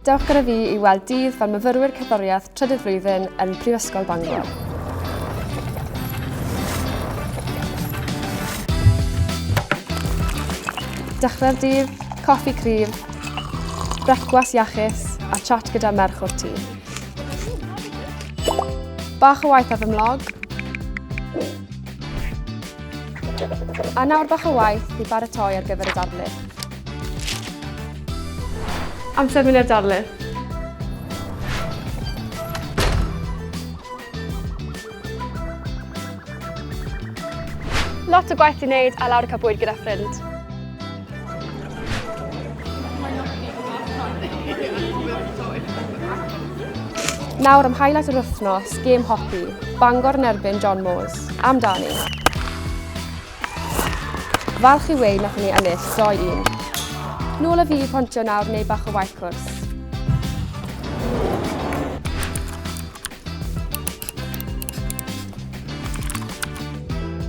Dewch gyda fi i weld dydd fel myfyrwyr cerddoriaeth trydydd flwyddyn yn Prifysgol Bangor. Dechrau'r dydd, coffi cryf, brecwas iachus a chat gyda merch o'r tŷ. Bach o waith ar fy mlog. A nawr bach o waith i baratoi ar gyfer y darlith. Amser mynd i'r darlith. Lot o gwaith i wneud a lawr i cael bwyd gyda ffrind. Nawr am highlight yr wythnos, gêm hoci, Bangor yn erbyn John Moores. Amdani. Falch i wei nathon ni ennill 2-1. Nôl â fi i pontio nawr neu bach o waith cwrs.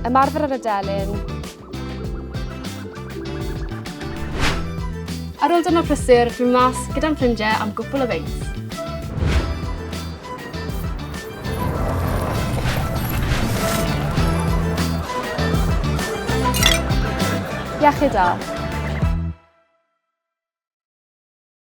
Ymarfer ar y delyn. Ar ôl diwrnod prysur, rwy'n mas gyda'n ffrindiau am gwpl o beics. Iechyd da.